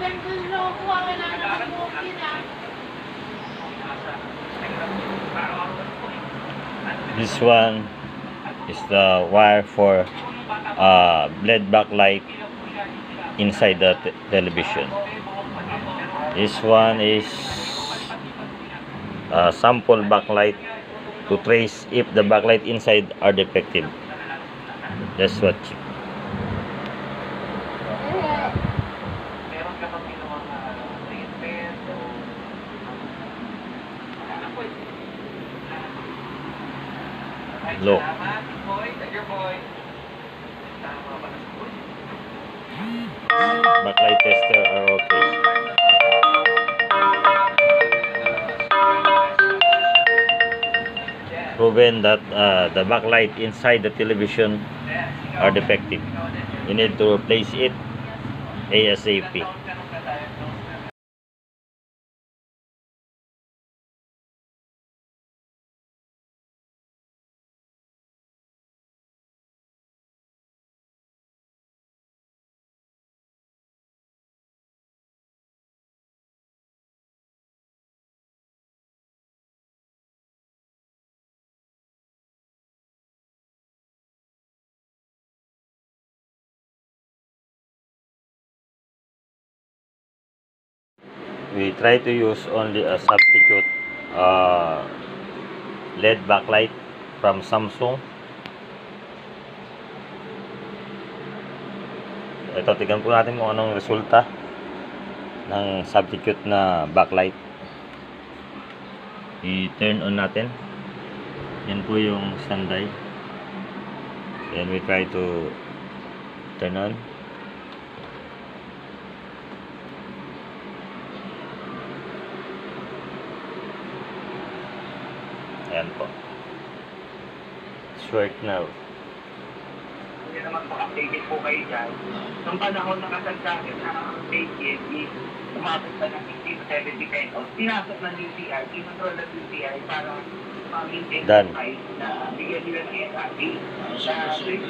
This one is the wire for LED backlight inside the television. This one is sample backlight to trace if the backlight inside are defective. That's what. Look. Backlight tester are okay. Proven that the backlight inside the television are defective. You need to replace it ASAP. We try to use only a substitute LED backlight from Samsung. Ito, tignan po natin kung anong resulta ng substitute na backlight. I-turn on natin. Yan po yung standby. Then we try to turn on. Ayan po. It's work now. Hindi naman po updated po kayo dyan. Nung panahon na kasagsakin na page is umabot pa ng 60 to 70 pesos, pinasok ng UTI, kinontrol ng UTI para ma-maintain Done. na bigyan nila ng SRP.